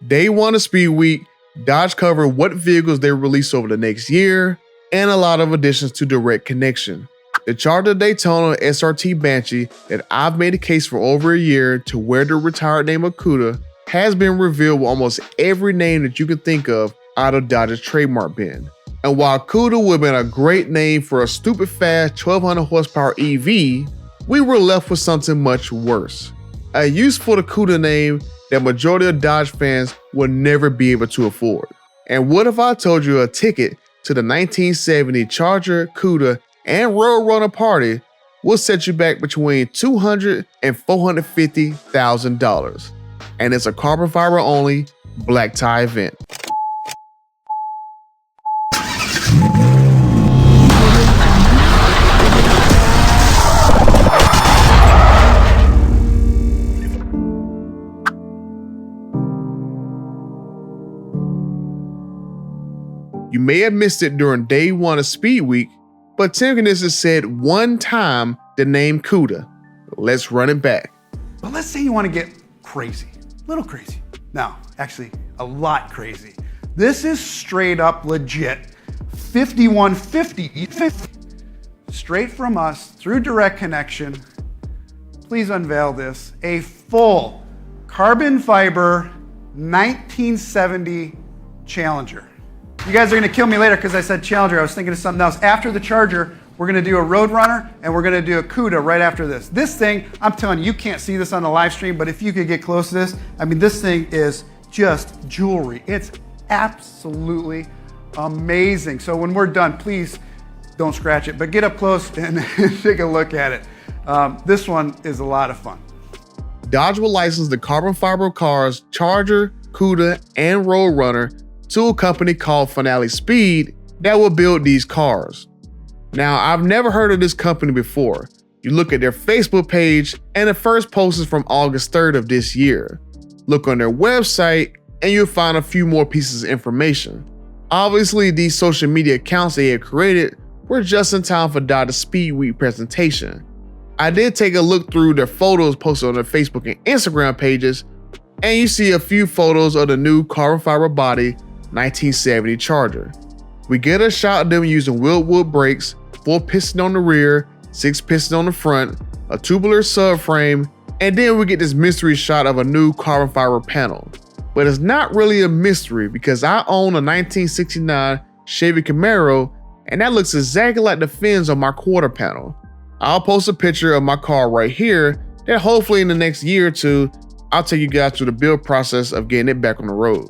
Day one of Speed Week, Dodge covered what vehicles they released over the next year, and a lot of additions to Direct Connection. The Charger Daytona SRT Banshee that I've made a case for over a year to wear the retired name of Cuda has been revealed with almost every name that you can think of out of Dodge's trademark bin. And while Cuda would have been a great name for a stupid fast 1200 horsepower EV, we were left with something much worse. A use for the Cuda name that majority of Dodge fans will never be able to afford. And what if I told you a ticket to the 1970 Charger, Cuda, and Roadrunner party will set you back between $200,000 and $450,000. And it's a carbon fiber only black tie event. You may have missed it during day one of Speed Week, but Tim Kuniskis said one time the name Cuda. Let's run it back. But let's say you want to get crazy, a little crazy. No, actually a lot crazy. This is straight up legit 5150, straight from us through Direct Connection. Please unveil this, a full carbon fiber 1970 Challenger. You guys are gonna kill me later because I said Challenger. I was thinking of something else. After the Charger, we're gonna do a Roadrunner and we're gonna do a Cuda right after this. This thing, I'm telling you, you can't see this on the live stream, but if you could get close to this, I mean, this thing is just jewelry. It's absolutely amazing. So when we're done, please don't scratch it, but get up close and take a look at it. This one is a lot of fun. Dodge will license the carbon fiber cars Charger, Cuda, and Roadrunner to a company called Finale Speed that will build these cars. Now, I've never heard of this company before. You look at their Facebook page and the first post is from August 3rd of this year. Look on their website and you'll find a few more pieces of information. Obviously, these social media accounts they had created were just in time for Dodge's Speed Week presentation. I did take a look through their photos posted on their Facebook and Instagram pages, and you see a few photos of the new carbon fiber body 1970 Charger. We get a shot of them using Wilwood brakes, 4-piston on the rear, 6-piston on the front, a tubular subframe, and then we get this mystery shot of a new carbon fiber panel. But it's not really a mystery because I own a 1969 Chevy Camaro and that looks exactly like the fins on my quarter panel. I'll post a picture of my car right here that hopefully in the next year or two, I'll take you guys through the build process of getting it back on the road.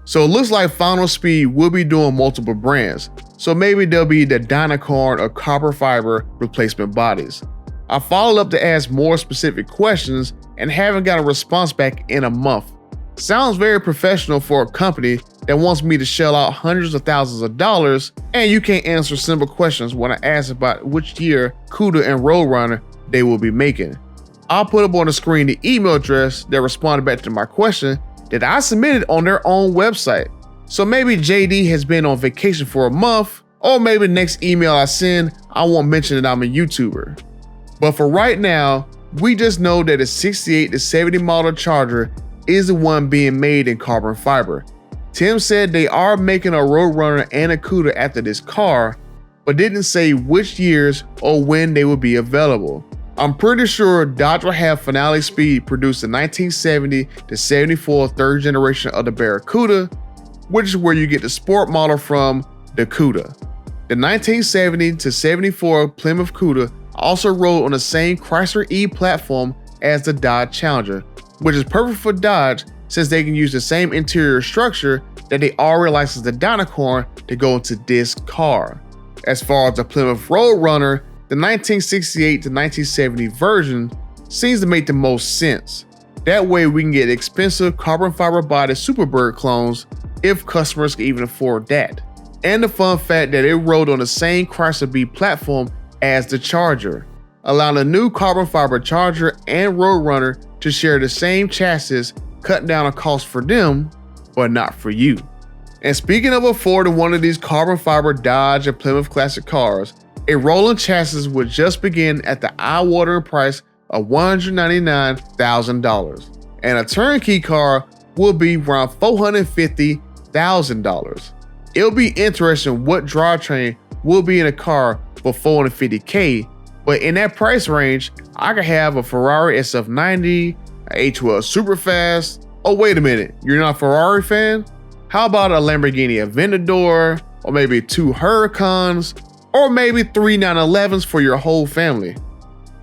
So it looks like Final Speed will be doing multiple brands, so maybe there'll be the Dynacorn or copper fiber replacement bodies. I followed up to ask more specific questions and haven't got a response back in a month. Sounds very professional for a company that wants me to shell out hundreds of thousands of dollars, and you can't answer simple questions when I ask about which year Cuda and Roadrunner they will be making. I'll put up on the screen the email address that responded back to my question that I submitted on their own website. So maybe JD has been on vacation for a month, or maybe the next email I send, I won't mention that I'm a YouTuber. But for right now, we just know that a 68 to 70 model Charger is the one being made in carbon fiber. Tim said they are making a Roadrunner and a Cuda after this car, but didn't say which years or when they will be available. I'm pretty sure Dodge will have Finale Speed produce the 1970 to 74 third generation of the Barracuda, which is where you get the sport model from, the Cuda. The 1970 to 74 Plymouth Cuda also rode on the same Chrysler E platform as the Dodge Challenger, which is perfect for Dodge since they can use the same interior structure that they already licensed the Dynacorn to go into this car. As far as the Plymouth Roadrunner, the 1968 to 1970 version seems to make the most sense. That way we can get expensive carbon fiber body Superbird clones if customers can even afford that. And the fun fact that it rode on the same Chrysler B platform as the Charger, allowing the new carbon fiber Charger and Roadrunner to share the same chassis, cutting down on cost for them, but not for you. And speaking of affording one of these carbon fiber Dodge and Plymouth classic cars, a rolling chassis would just begin at the eye-watering price of $199,000, and a turnkey car will be around $450,000. It'll be interesting what drivetrain will be in a car for $450K, but in that price range, I could have a Ferrari SF90, a A12 Superfast. Oh, wait a minute, you're not a Ferrari fan? How about a Lamborghini Aventador, or maybe 2 Huracans, or maybe 3 911s for your whole family?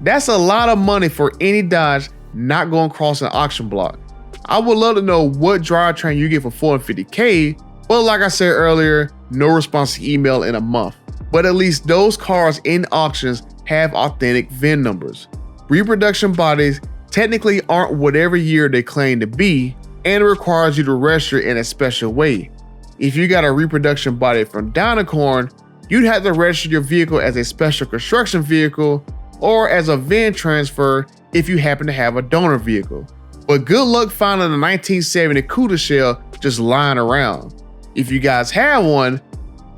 That's a lot of money for any Dodge not going across an auction block. I would love to know what drivetrain you get for $450K, but like I said earlier, no response to email in a month. But at least those cars in auctions have authentic VIN numbers. Reproduction bodies technically aren't whatever year they claim to be, and it requires you to register in a special way. If you got a reproduction body from Dynacorn, you'd have to register your vehicle as a special construction vehicle or as a VIN transfer if you happen to have a donor vehicle. But good luck finding a 1970 Cuda shell just lying around. If you guys have one,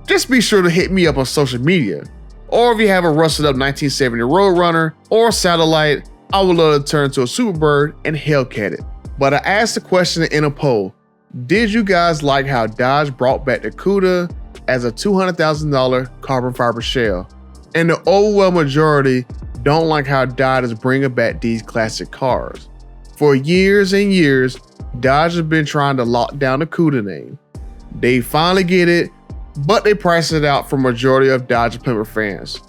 just be sure to hit me up on social media. Or if you have a rusted up 1970 Roadrunner or Satellite, I would love to turn to a Superbird and Hellcat it. But I asked the question in a poll, did you guys like how Dodge brought back the Cuda as a $200,000 carbon fiber shell? And the overwhelming majority don't like how Dodge is bringing back these classic cars. For years and years, Dodge has been trying to lock down the Cuda name. They finally get it, but they price it out for majority of Dodge and Plymouth fans.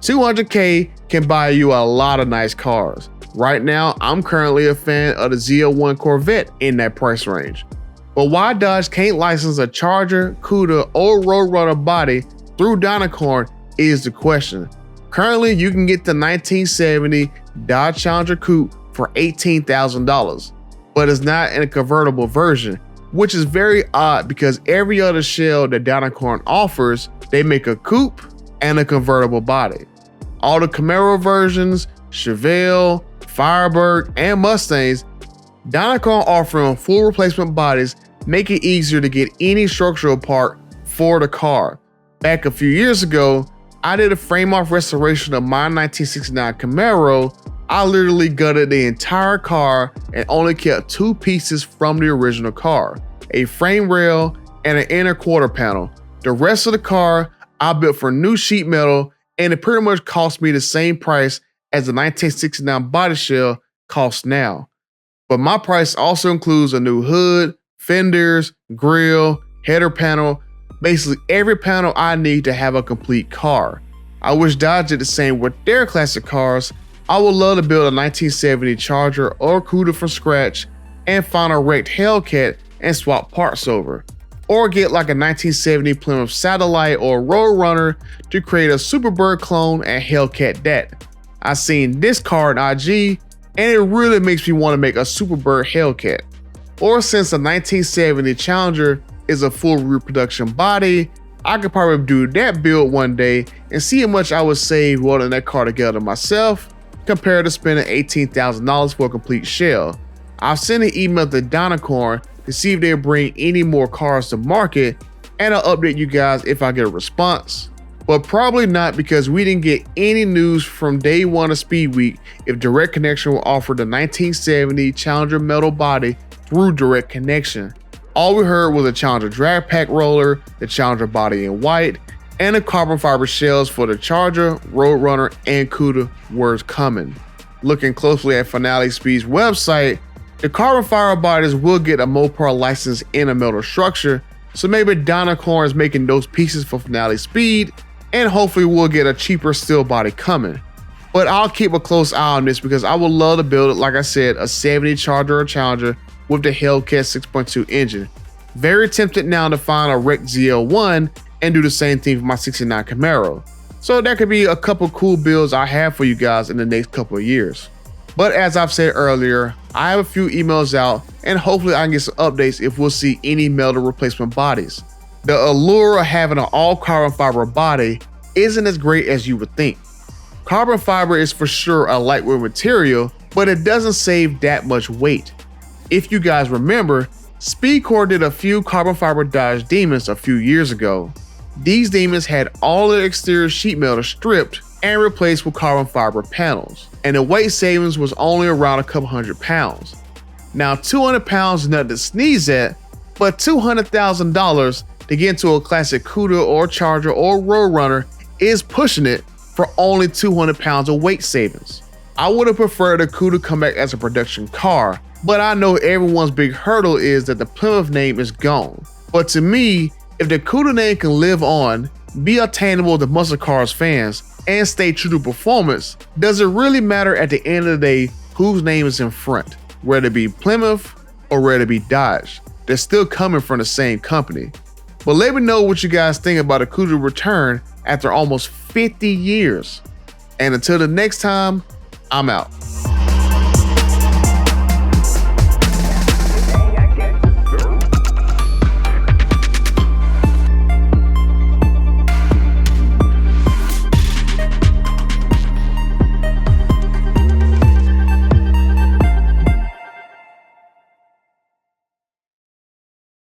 $200K can buy you a lot of nice cars. Right now, I'm currently a fan of the Z01 Corvette in that price range. But why Dodge can't license a Charger, Cuda, or Roadrunner body through Dynacorn is the question. Currently, you can get the 1970 Dodge Challenger Coupe for $18,000, but it's not in a convertible version, which is very odd because every other shell that Dynacorn offers, they make a coupe and a convertible body. All the Camaro versions, Chevelle, Firebird, and Mustangs, Dynacorn offering full replacement bodies make it easier to get any structural part for the car. Back a few years ago, I did a frame-off restoration of my 1969 Camaro. I literally gutted the entire car and only kept 2 pieces from the original car, a frame rail and an inner quarter panel. The rest of the car I built for new sheet metal, and it pretty much cost me the same price as the 1969 body shell costs now. But my price also includes a new hood, fenders, grille, header panel, basically every panel I need to have a complete car. I wish Dodge did the same with their classic cars. I would love to build a 1970 Charger or Cuda from scratch and find a wrecked Hellcat and swap parts over. Or get like a 1970 Plymouth Satellite or Roadrunner to create a Superbird clone and Hellcat that. I seen this car in IG and it really makes me want to make a Superbird Hellcat. Or since the 1970 Challenger is a full reproduction body, I could probably do that build one day and see how much I would save welding that car together myself compared to spending $18,000 for a complete shell. I'll send an email to Dynacorn to see if they'll bring any more cars to market, and I'll update you guys if I get a response. But probably not, because we didn't get any news from day one of Speed Week if Direct Connection will offer the 1970 Challenger metal body through Direct Connection. All we heard was a Challenger drag pack roller, the Challenger body in white, and the carbon fiber shells for the Charger, Roadrunner, and Cuda were coming. Looking closely at Finale Speed's website, the carbon fiber bodies will get a Mopar license in a metal structure, so maybe Dynacorn is making those pieces for Finale Speed, and hopefully we'll get a cheaper steel body coming. But I'll keep a close eye on this because I would love to build it, like I said, a 70 Charger or Challenger with the Hellcat 6.2 engine. Very tempted now to find a wrecked ZL1 and do the same thing for my 69 Camaro. So that could be a couple cool builds I have for you guys in the next couple of years. But as I've said earlier, I have a few emails out and hopefully I can get some updates if we'll see any metal replacement bodies. The allure of having an all carbon fiber body isn't as great as you would think. Carbon fiber is for sure a lightweight material, but it doesn't save that much weight. If you guys remember, Speedcore did a few carbon fiber Dodge Demons a few years ago. These Demons had all their exterior sheet metal stripped and replaced with carbon fiber panels, and the weight savings was only around a couple hundred pounds. Now 200 pounds is nothing to sneeze at, but $200,000 to get into a classic Cuda or Charger or Roadrunner is pushing it for only 200 pounds of weight savings. I would have preferred a Cuda come back as a production car, but I know everyone's big hurdle is that the Plymouth name is gone. But to me, if the Cuda name can live on, be attainable to muscle cars fans, and stay true to performance, does it really matter at the end of the day whose name is in front? Whether it be Plymouth or whether it be Dodge, they're still coming from the same company. But let me know what you guys think about a Cuda return after almost 50 years. And until the next time, I'm out.